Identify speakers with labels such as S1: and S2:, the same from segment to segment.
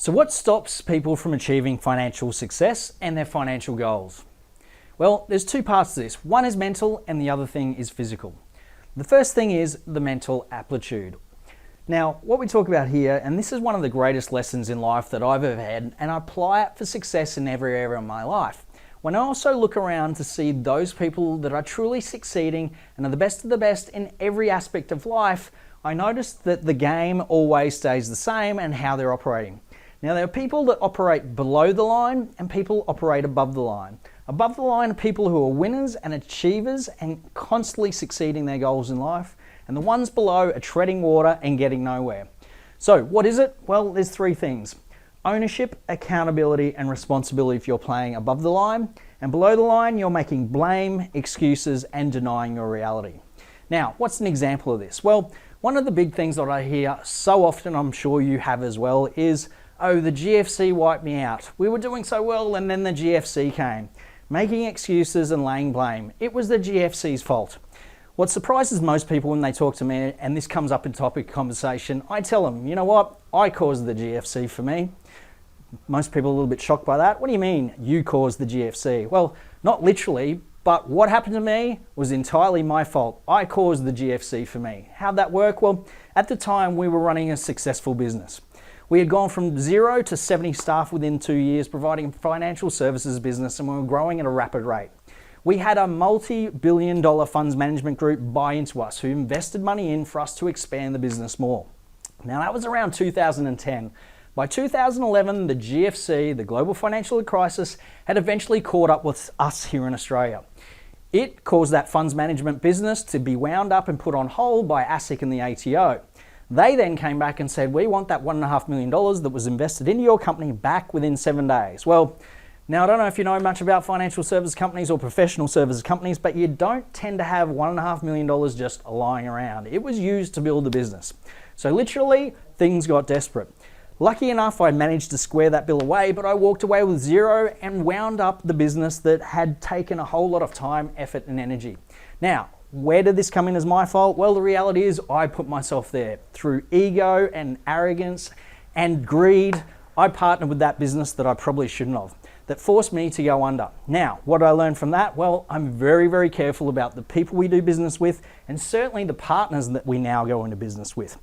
S1: So what stops people from achieving financial success and their financial goals? Well, there's two parts to this. One is mental and the other thing is physical. The first thing is the mental aptitude. Now, what we talk about here, and this is one of the greatest lessons in life that I've ever had, and I apply it for success in every area of my life. When I also look around to see those people that are truly succeeding and are the best of the best in every aspect of life, I notice that the game always stays the same and how they're operating. Now, there are people that operate below the line and people operate above the line. Above the line are people who are winners and achievers and constantly succeeding their goals in life. And the ones below are treading water and getting nowhere. So what is it? Well, there's three things. Ownership, accountability, and responsibility if you're playing above the line. And below the line, you're making blame, excuses, and denying your reality. Now, what's an example of this? Well, one of the big things that I hear so often, I'm sure you have as well, is, oh, the GFC wiped me out. We were doing so well and then the GFC came. Making excuses and laying blame. It was the GFC's fault. What surprises most people when they talk to me, and this comes up in topic conversation, I tell them, you know what, I caused the GFC for me. Most people are a little bit shocked by that. What do you mean you caused the GFC? Well, not literally, but what happened to me was entirely my fault. I caused the GFC for me. How'd that work? Well, at the time we were running a successful business. We had gone from 0 to 70 staff within 2 years, providing financial services business, and we were growing at a rapid rate. We had a multi-billion-dollar funds management group buy into us who invested money in for us to expand the business more. Now, that was around 2010. By 2011, the GFC, the global financial crisis, had eventually caught up with us here in Australia. It caused that funds management business to be wound up and put on hold by ASIC and the ATO. They then came back and said, we want that $1.5 million that was invested into your company back within 7 days. Well, now I don't know if you know much about financial service companies or professional services companies, but you don't tend to have $1.5 million just lying around. It was used to build the business. So literally, things got desperate. Lucky enough, I managed to square that bill away, but I walked away with zero and wound up the business that had taken a whole lot of time, effort, and energy. Now, where did this come in as my fault? Well, the reality is I put myself there. Through ego and arrogance and greed, I partnered with that business that I probably shouldn't have, that forced me to go under. Now, what did I learn from that? Well, I'm very, very careful about the people we do business with and certainly the partners that we now go into business with.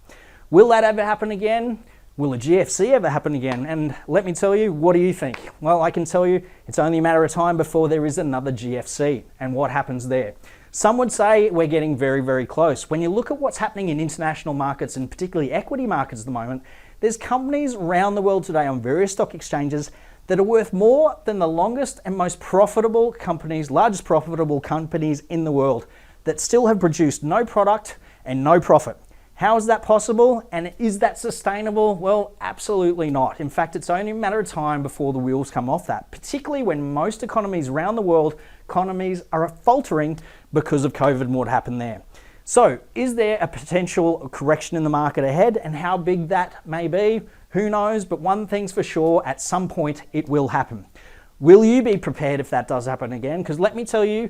S1: Will that ever happen again? Will a GFC ever happen again? And let me tell you, what do you think? Well, I can tell you it's only a matter of time before there is another GFC and what happens there. Some would say we're getting very, very close. When you look at what's happening in international markets and particularly equity markets at the moment, there's companies around the world today on various stock exchanges that are worth more than the longest and most profitable companies, largest profitable companies in the world that still have produced no product and no profit. How is that possible? And is that sustainable? Well, absolutely not. In fact, it's only a matter of time before the wheels come off that, particularly when most economies around the world, economies are faltering because of COVID and what happened there. So, is there a potential correction in the market ahead, and how big that may be? Who knows? But one thing's for sure, at some point it will happen. Will you be prepared if that does happen again? Because let me tell you,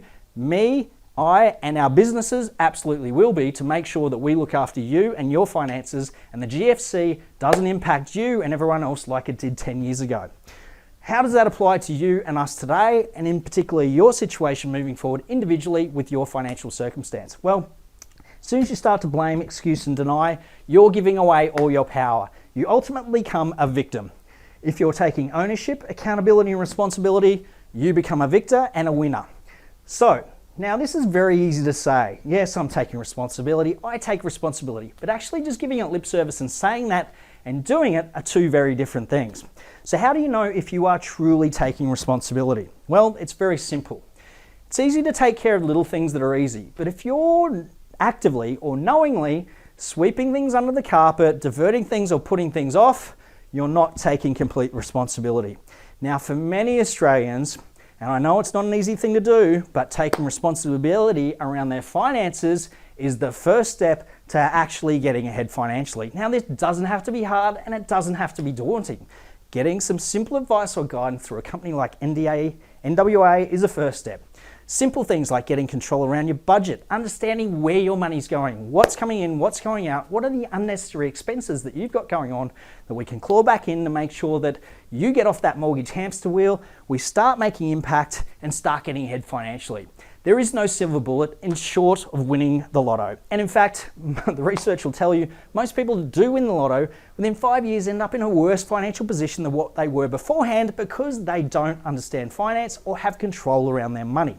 S1: I and our businesses absolutely will be, to make sure that we look after you and your finances and the GFC doesn't impact you and everyone else like it did 10 years ago. How does that apply to you and us today, and in particular your situation moving forward individually with your financial circumstance? Well, as soon as you start to blame, excuse and deny, you're giving away all your power. You ultimately become a victim. If you're taking ownership, accountability and responsibility, you become a victor and a winner. So, now this is very easy to say. Yes, I'm taking responsibility. I take responsibility. But actually just giving it lip service and saying that and doing it are two very different things. So how do you know if you are truly taking responsibility? Well, it's very simple. It's easy to take care of little things that are easy. But if you're actively or knowingly sweeping things under the carpet, diverting things or putting things off, you're not taking complete responsibility. Now, for many Australians, and I know it's not an easy thing to do, but taking responsibility around their finances is the first step to actually getting ahead financially. Now, this doesn't have to be hard and it doesn't have to be daunting. Getting some simple advice or guidance through a company like NWA is a first step. Simple things like getting control around your budget, understanding where your money's going, what's coming in, what's going out, what are the unnecessary expenses that you've got going on that we can claw back in to make sure that you get off that mortgage hamster wheel, we start making impact and start getting ahead financially. There is no silver bullet in short of winning the lotto. And in fact, the research will tell you most people who do win the lotto within 5 years end up in a worse financial position than what they were beforehand because they don't understand finance or have control around their money.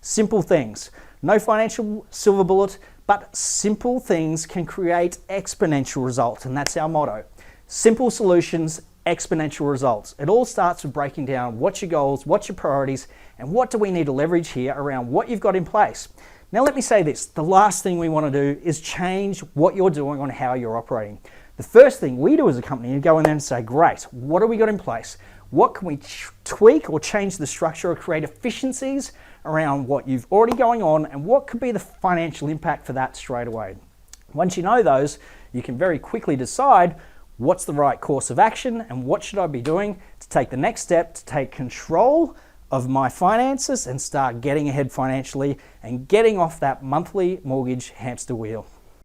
S1: Simple things. No financial silver bullet, but simple things can create exponential results, and that's our motto. Simple solutions, exponential results. It all starts with breaking down what's your goals, what's your priorities, and what do we need to leverage here around what you've got in place. Now let me say this, the last thing we want to do is change what you're doing on how you're operating. The first thing we do as a company is go in there and say, great, what have we got in place? What can we tweak or change the structure or create efficiencies around what you've already going on, and what could be the financial impact for that straight away? Once you know those, you can very quickly decide what's the right course of action and what should I be doing to take the next step to take control of my finances and start getting ahead financially and getting off that monthly mortgage hamster wheel.